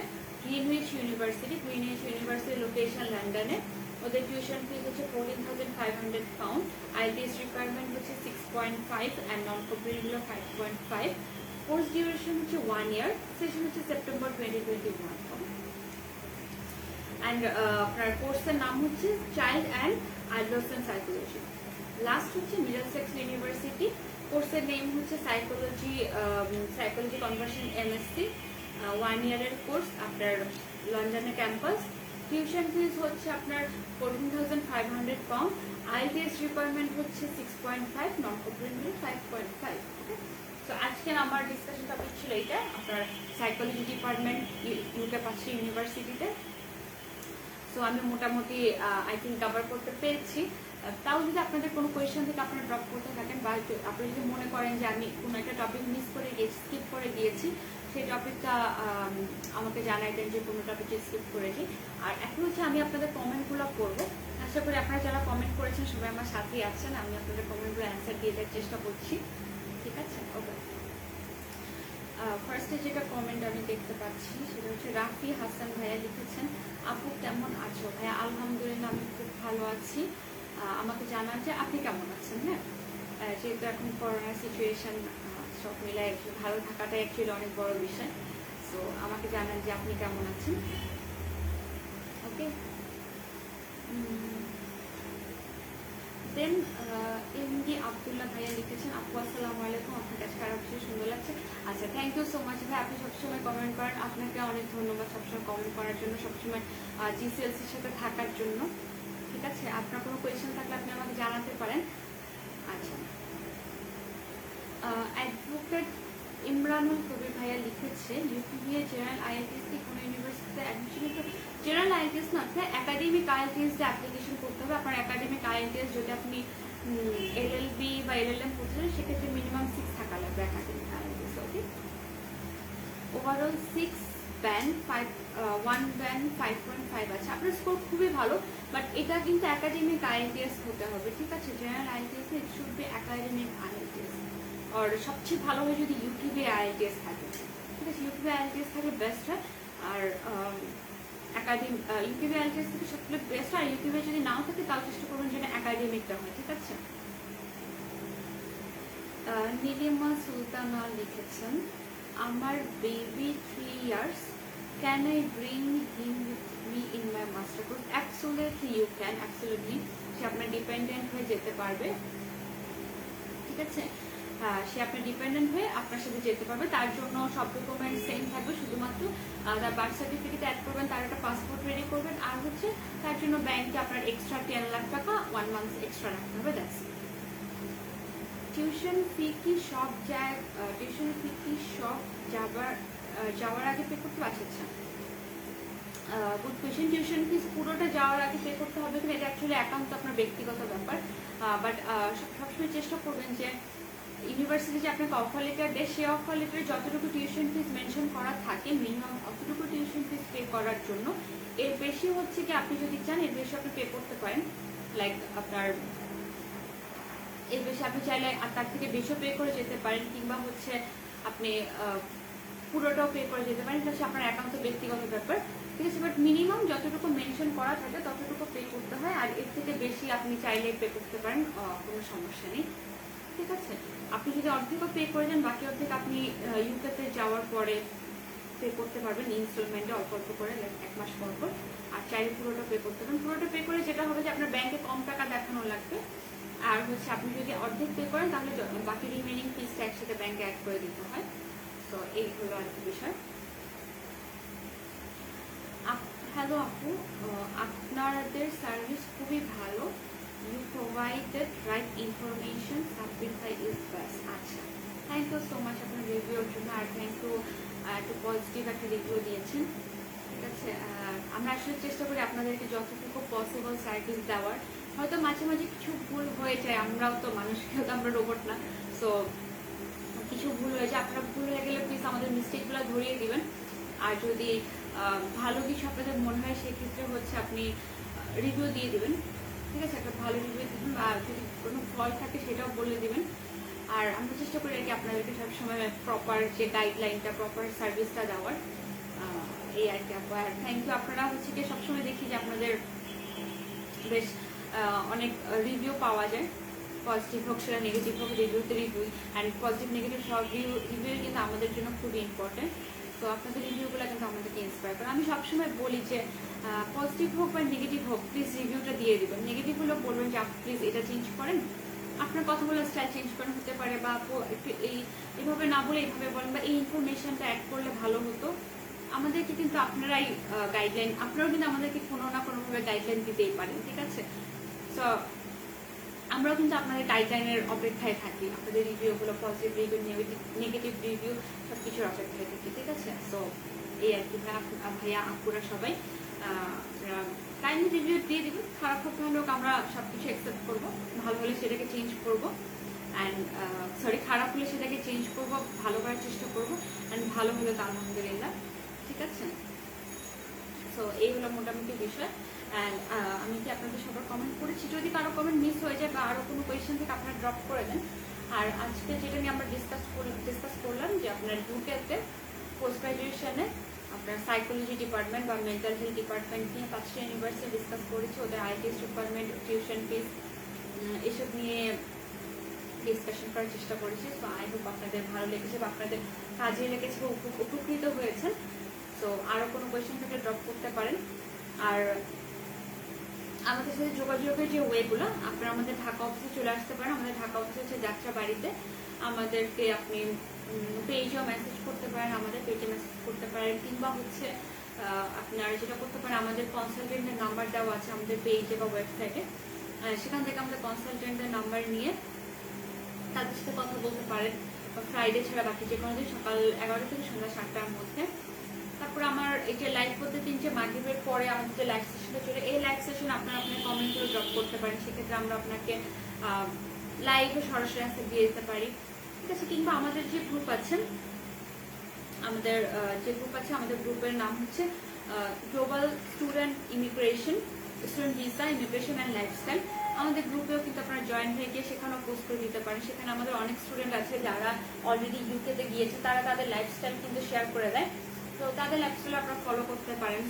গ্রিনউইচ ইউনিভার্সিটি। গ্রিনউইচ ইউনিভার্সিটির লোকেশন লন্ডনে। ওদের টিউশন ফিস হচ্ছে 14,500 পাউন্ড। IELTS রিকোয়ারমেন্ট হচ্ছে 6.5 অ্যান্ড নন কম্পোনেন্ট গুলো 5.5। কোর্স ডিউরেশন হচ্ছে 1 ইয়ার। সেশন হচ্ছে সেপ্টেম্বর 2021। অ্যান্ড আপনার কোর্সের নাম হচ্ছে child and adolescent psychology. Last হচ্ছে মিডলসেক্স ইউনিভার্সিটি। কোর্সের নেম হচ্ছে সাইকোলজি কনভার্সন MSc, 1 ইয়ারের কোর্স, আপনার লন্ডনের ক্যাম্পাস। টিউশন ফিস হচ্ছে আপনার 14,500 পাউন্ড। IELTS রিকোয়ারমেন্ট হচ্ছে 6.5, নন কম্পোনেন্ট 5.5। ওকে, তো আজকের আমার ডিসকাশন টপিক ছিল এটা, আপনার সাইকোলজি ডিপার্টমেন্ট UK 5টা ইউনিভার্সিটিতে। সো আমি মোটামুটি আই থিঙ্ক কভার করতে পেরেছি। তাও যদি আপনাদের কোনো কোয়েশ্চেন থেকে আপনারা ড্রপ করতে থাকেন, বা আপনি যদি মনে করেন যে আমি কোনো একটা টপিক মিস করে গিয়েছি, স্কিপ করে গিয়েছি, সেই টপিকটা আমাকে জানাইতেন যে কোনো টপিকে স্কিপ করেছি। আর এখন হচ্ছে আমি আপনাদের কমেন্টগুলো করবো। আশা করি আপনারা যারা কমেন্ট করেছেন সবাই আমার সাথেই আছেন। আমি আপনাদের কমেন্টগুলো অ্যান্সার দিয়ে দেওয়ার চেষ্টা করছি। ঠিক আছে, ওকে। ফার্স্টে যেটা কমেন্ট আমি দেখতে পাচ্ছি সেটা হচ্ছে রাফি হাসান ভাইয়া লিখেছেন, আপু কেমন আছো? ভাইয়া আলহামদুলিল্লাহ আমি খুব ভালো আছি। আমাকে জানান যে আপনি কেমন আছেন। হ্যাঁ, যেহেতু এখন করোনা সিচুয়েশন, সব মিলায় ভালো থাকাটাই অ্যাকচুয়ালি অনেক বড় বিষয়। সো আমাকে জানান যে আপনি কেমন আছেন। ওকে, দেন এমডি আব্দুল্লাহ ভাইয়া লিখেছেন, আপু আসসালামু আলাইকুম, আপনার কাছে খারাপ কিছু সুন্দর লাগছে। আচ্ছা, থ্যাংক ইউ সো মাচ ভাই, আপনি সবসময় কমেন্ট করেন। আপনাকে অনেক ধন্যবাদ সবসময় কমেন্ট করার জন্য, সবসময় GCLCর সাথে থাকার জন্য। ঠিক আছে, আপনার কোনো কোয়েশ্চেন থাকলে আপনি আমাকে জানাতে পারেন। আচ্ছা, অ্যাডভোকেট ইমরানুল কবির ভাইয়া লিখেছে ইউপিবিএ জেনারেল আইএলটিএস কি কোনো ইউনিভার্সিটিতে অ্যাডমিশন নিতে জেনারেল আইএলটিএস না, একাডেমিক আইএলটিএস দিয়ে অ্যাপ্লিকেশন করতে হবে। আপনার একাডেমিক আইএলটিএস যদি আপনি এলএলবি বা এলএলএম করতে চান সেক্ষেত্রে মিনিমাম 6 থাকা লাগবে একাডেমিক আইএলটিএস। ওকে, ওভারঅল 6 ব্যান্ড 1 ব্যান্ড 5.5 আছে। আপনার স্কোর খুবই ভালো, বাট এটা কিন্তু একাডেমিক আইএলটিএস হতে হবে, ঠিক আছে? General IELTS it should be academic IELTS. আর সবচেয়ে ভালো হয় যদি ইউকিবি আইএলটিএস থাকে, ঠিক আছে? ইউকিবি আইএলটিএস থাকলে বেস্ট হয়। আর ইউকিবি আইএলটিএস থেকে সবচেয়ে বেস্ট। আর ইউকিবি যদি নাও থাকে তাও চেষ্টা করবেন যেন একাডেমিকটা হয়, ঠিক আছে? নীলিমা সুলতানা লিখেছেন আমার baby 3 years, can I bring him with me in my master course? Absolutely you can, absolutely. সে আপনার ডিপেন্ডেন্ট হয়ে যেতে পারবে, ঠিক আছে? সে আপনার ডিপেন্ডেন্ট হয়ে আপনার সাথে যেতে পারবে। তার জন্য সব ডকুমেন্ট সেম থাকবে, শুধুমাত্র তার বার্থ সার্টিফিকেট অ্যাড করবেন, তার একটা পাসপোর্ট রেডি করবেন। আর হচ্ছে তার জন্য ব্যাংকে আপনার এক্সট্রা 10 লাখ টাকা 1 মান্থ এক্সট্রা রাখতে হবে, দ্যাটস ইট। টিউশন ফি কি সব যাওয়ার আগে পে করতে পারছে? আচ্ছা, গুড কোয়েশ্চেন। টিউশন ফিস পুরোটা যাওয়ার আগে পে করতে হবে কিনা এটা অ্যাকচুয়ালি একাউন্ট আপনার ব্যক্তিগত ব্যাপার, বাট সবসময় চেষ্টা করবেন যে ইউনিভার্সিটি যে আপনাকে অফার লেটার দেয় সেই অফার লেটারে যতটুকু টিউশন ফিস মেনশন করা থাকে মিনিমাম অতটুকু টিউশন ফিস পে করার জন্য। এর বেশি হচ্ছে কি আপনি যদি চান এর বেশি আপনি পে করতে পারেন, লাইক আপনার এর বেশি আপনি চাইলে আর তার থেকে বেশিও পে করে যেতে পারেন, কিংবা হচ্ছে আপনি পুরোটাও পে করে যেতে পারেন, এটা হচ্ছে আপনার অ্যাকাউন্ট ব্যক্তিগত ব্যাপার, ঠিক আছে? বাট মিনিমাম যতটুকু মেনশন করা থাকে ততটুকু পে করতে হয়। আর এর থেকে বেশি আপনি চাইলে পে করতে পারেন, কোনো সমস্যা নেই, ঠিক আছে? আপনি যদি অর্ধেকও পে করে দেন বাকি অর্ধেক আপনি ইউকেতে যাওয়ার পরে পে করতে পারবেন ইনস্টলমেন্টে অল্প অল্প করে, 1 মাস পর পর। আর চাইলে পুরোটা পে করতে পারেন। পুরোটা পে করে যেটা হবে যে আপনার ব্যাংকে কম টাকা দেখানো লাগবে, আর হচ্ছে আপনি যদি অর্ধেক পে করেন তাহলে বাকি রিমেনিং ফিসটা একসাথে ব্যাংকে অ্যাড করে দিতে হয়। তো এই হলো আর কি বিষয়। হ্যালো আপু, আপনাদের সার্ভিস খুবই ভালো, you provided right information, Sabbir ভাই ইজ বেস্ট। আচ্ছা, থ্যাংক ইউ সো মাচ আপনার রিভিউর জন্য, আর থ্যাংক ইউ একটু পজিটিভ একটা রিভিউ দিয়েছেন, ঠিক আছে? আমরা আসলে চেষ্টা করি আপনাদেরকে যতটুকু পসিবল সার্ভিস দেওয়ার। হয়তো মাঝে মাঝে কিছু ভুল হয়ে যায়, আমরাও তো মানুষ, কেউ তো আমরা রোবট না। সো কিছু ভুল হয়ে যায়, আপনারা ভুল হয়ে গেলে প্লিজ আমাদের মিস্টেকগুলো ধরিয়ে দিবেন। আর যদি ভালো কিছু আপনাদের মনে হয় সেক্ষেত্রে হচ্ছে আপনি রিভিউ দিয়ে দিবেন, ঠিক আছে? একটা ভালো রিভিউ দিবেন, বা যদি কোনো ফল থাকে সেটাও বলে দিবেন। আর আমরা চেষ্টা করি আর কি আপনাদেরকে সবসময় প্রপার যে গাইডলাইনটা, প্রপার সার্ভিসটা দেওয়ার, এই আর কি। আর থ্যাংক ইউ। আপনারা হচ্ছে কি সবসময় দেখি যে আপনাদের বেশ অনেক রিভিউ পাওয়া যায়, পজিটিভ হোক সেটা নেগেটিভ হোক, রিভিউতে রিভিউ অ্যান্ড পজিটিভ নেগেটিভ সব রিভিউ কিন্তু আমাদের জন্য খুবই ইম্পর্টেন্ট। তো আপনাদের রিভিউগুলো কিন্তু আমাদেরকে ইন্সপায়ার করে। আমি সবসময় বলি যে পজিটিভ হোক বা নেগেটিভ হোক প্লিজ রিভিউটা দিয়ে দেবেন। নেগেটিভ হলেও বলবেন যে আপনি প্লিজ এটা চেঞ্জ করেন, আপনার কথা বলার স্টাইল চেঞ্জ করেন হতে পারে, বা একটু এইভাবে না বলে এইভাবে বলেন, বা এই ইনফরমেশনটা অ্যাড করলে ভালো হতো। আমাদেরকে কিন্তু আপনারাই গাইডলাইন, আপনারাও কিন্তু আমাদেরকে কোনো না কোনোভাবে গাইডলাইন দিতেই পারেন, ঠিক আছে? সো আমরাও কিন্তু আপনাদের গাইডলাইনের অপেক্ষায় থাকি, আপনাদের রিভিউগুলো, পজিটিভ রিভিউ, নেগেটিভ রিভিউ সব কিছুর অপেক্ষায় থাকি, ঠিক আছে? সো এই আর কি ভাইয়া আপুরা সবাই কাইন্ডলি রিভিউ দিয়ে দিবেন। খারাপ হোক ভালো হোক আমরা সব কিছু অ্যাকসেপ্ট করবো, ভালো হলে সেটাকে চেঞ্জ করবো, অ্যান্ড খারাপ হলে সেটাকে চেঞ্জ করবো, ভালো করার চেষ্টা করবো, অ্যান্ড ভালো হলে তো আলহামদুলিল্লাহ, ঠিক আছে? সো এই হলো মোটামুটি বিষয়। অ্যান্ড আমি কি আপনাদের সবার কমেন্ট করেছি, যদি কারো কমেন্ট মিস হয়ে যায় বা আরও কোনো কোয়েশ্চেন থেকে আপনারা ড্রপ করে দেন। আর আজকে যেটা নিয়ে আমরা ডিসকাস করলাম যে আপনার ইউকেতে পোস্ট গ্রাজুয়েশনে আপনার সাইকোলজি ডিপার্টমেন্ট বা মেন্টাল হেলথ ডিপার্টমেন্ট নিয়ে 5টা ইউনিভার্সিটি ডিসকাস করেছি, ওদের আইটিএস রিকোয়ারমেন্ট, টিউশন ফিস, এসব নিয়ে ডিসকাশন করার চেষ্টা করেছি। তো আই হোপ আপনাদের ভালো লেগেছে বা আপনাদের কাজে লেগেছে বা উপকৃত হয়েছেন। তো আরও কোনো কোয়েশ্চেন থেকে ড্রপ করতে পারেন। আর আমাদের সাথে যোগাযোগের যে ওয়েগুলো, আপনারা আমাদের ঢাকা অফিসে চলে আসতে পারেন। আমাদের ঢাকা অফিস হচ্ছে যাত্রাবাড়িতে। আমাদেরকে আপনি পেজেও মেসেজ করতে পারেন, আমাদের পেজে মেসেজ করতে পারেন, কিংবা হচ্ছে আপনারা যেটা করতে পারেন, আমাদের কনসালটেন্টের নাম্বার দেওয়া আছে আমাদের পেজে বা ওয়েবসাইটে, সেখান থেকে আমাদের কনসালটেন্টের নাম্বার নিয়ে তাদের সাথে কথা বলতে পারেন। ফ্রাইডে ছাড়া বাকি যে কোনো দিন সকাল 11টা থেকে সন্ধ্যা 7টার মধ্যে। তারপর আমার এই যে লাইভ পদ্ধতি যে মাগরিবের পরে আমাদের যে লাইভ সেশনটা চলে, এই লাইভ সেশন আপনারা আপনার কমেন্ট করে ড্রপ করতে পারেন, সেক্ষেত্রে আমরা আপনাকে লাইভে সরাসরি অ্যান্সার দিয়ে দিতে পারি, ঠিক আছে। কিংবা আমাদের যে গ্রুপ আছে, আমাদের গ্রুপের নাম হচ্ছে global student immigration, student visa, immigration and lifestyle. আমাদের গ্রুপেও কিন্তু আপনারা জয়েন হয়ে গিয়ে সেখানেও পোস্ট করে দিতে পারেন। সেখানে আমাদের অনেক স্টুডেন্ট আছে যারা অলরেডি ইউকেতে গিয়েছে, তারা তাদের লাইফস্টাইল কিন্তু শেয়ার করে দেয়। তো তাদের লাইফস্টাইল আপনারা ফলো করতে পারেন,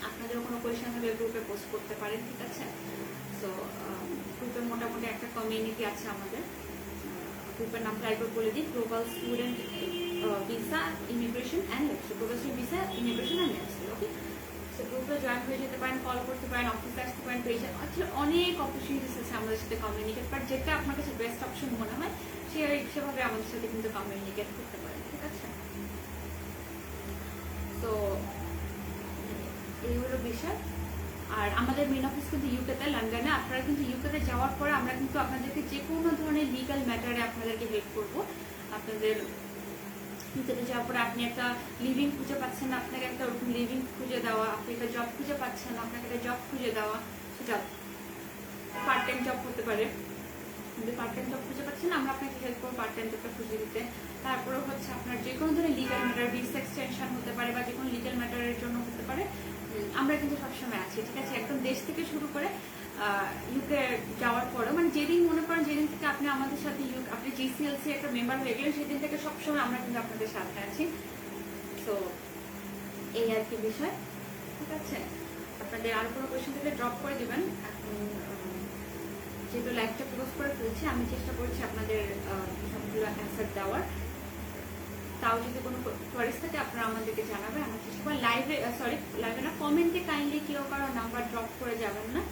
আপনাদের কোনো কোয়েশ্চেন হলে গ্রুপে পোস্ট করতে পারেন, ঠিক আছে। তো গ্রুপে মোটামুটি একটা কমিউনিটি আছে আমাদের। গ্রুপের নামটা একবার বলে দিই, global student visa, immigration and lifestyle, global student visa, immigration and lifestyle, okay. So গ্রুপে জয়েন হয়ে যেতে পারেন, কল করতে পারেন, অফিসে আসতে পারেন, পেজে আসলে অনেক অপরচুনিটিস আছে আমাদের সাথে কমিউনিকেট করার। যেটা আপনার কাছে বেস্ট অপশন মনে হয় সেভাবে আমাদের সাথে কিন্তু কমিউনিকেট করতে পারেন, ঠিক আছে। তো এই হলো বিষয়। আর আমাদের মেন অফিস কিন্তু ইউকেতে, লন্ডনে। আপনারা কিন্তু ইউকেতে যাওয়ার পরে আমরা কিন্তু আপনাদেরকে যে কোনো ধরনের লিগাল ম্যাটারে আপনাদেরকে হেল্প করবো। আপনাদের ইউকেতে যাওয়ার পরে আপনি একটা লিভিং খুঁজে পাচ্ছেন না, আপনাকে একটা ওরকম লিভিং খুঁজে দেওয়া, আপনি একটা জব খুঁজে পাচ্ছেন না, আপনাকে একটা জব খুঁজে দেওয়া, জব পার্ট টাইম জব হতে পারে, কিন্তু পার্ট টাইম জব খুঁজে পাচ্ছেন না, আমরা আপনাকে হেল্প করবো পার্ট টাইম জবটা খুঁজে দিতে। তারপরে হচ্ছে আপনার যে কোনো ধরনের লিগাল ম্যাটার, ভিসা এক্সটেনশন হতে পারে বা যে কোনো লিগাল ম্যাটারের জন্য হতে পারে, আমরা কিন্তু সবসময় আছি, ঠিক আছে। একদম দেশ থেকে শুরু করে ইউকে যাওয়ার পরেও, মানে যেদিন মনে করেন যেদিন থেকে আপনি আমাদের সাথে আপনি জিসিএলসি একটা মেম্বার হয়ে গেলেন, সেদিন থেকে সবসময় আমরা কিন্তু আপনাদের সাথে আছি। তো এই আর কি বিষয়, ঠিক আছে। আপনাদের আর কোনো কোয়েশ্চেন থাকলে ড্রপ করে দিবেন। এখন যেহেতু লাইভটা ক্লোজ করে ফেলছি, আমি চেষ্টা করছি আপনাদের সবগুলো অ্যান্সার দেওয়ার। তাও যদি কোনো কোয়ারিজ থাকে আপনারা আমাদেরকে জানাবেন, আমার চেষ্টা করি লাইভে না, কমেন্টে কাইন্ডলি কেউ কারো নাম্বার ড্রপ করে যাবেন না,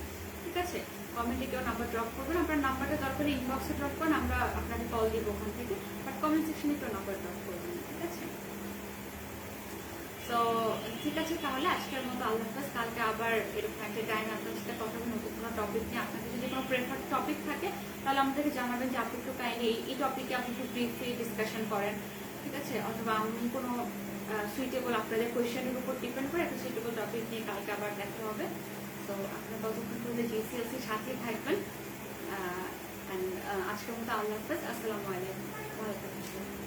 ঠিক আছে। কমেন্টে কেউ নাম্বার ড্রপ করবেন, আপনার নাম্বারটা দরকার ইনবক্সে ড্রপ করেন, আমরা আপনাকে কল দিব ওখান থেকে, বাট কমেন্ট সেকশনে কেউ নাম্বার ড্রপ করবেন, ঠিক আছে। তো ঠিক আছে, তাহলে আজকের মতো আল্লাহ হাফেজ। কালকে আবার এরকম একটা টাইম আপনার সাথে কথা হবে নতুন কোনো টপিক নিয়ে। আপনাদের যদি কোনো প্রেফার টপিক থাকে তাহলে আমাদেরকে জানাবেন যে আপনি একটু কাইন্ডলি এই টপিকে আপনি একটু ব্রিফলি ডিসকাশন করেন, ঠিক আছে। অথবা আমি কোনো সুইটেবল আপনাদের কোয়েশ্চেনের উপর ডিপেন্ড করে একটা সুইটেবল টপিক নিয়ে কালকে আবার দেখা হবে। তো আপনারা ততক্ষণ পর্যন্ত জিসিএলসির সাথেই থাকবেন। আজকের মতো আল্লাহ হাফেজ, আসসালামু আলাইকুম।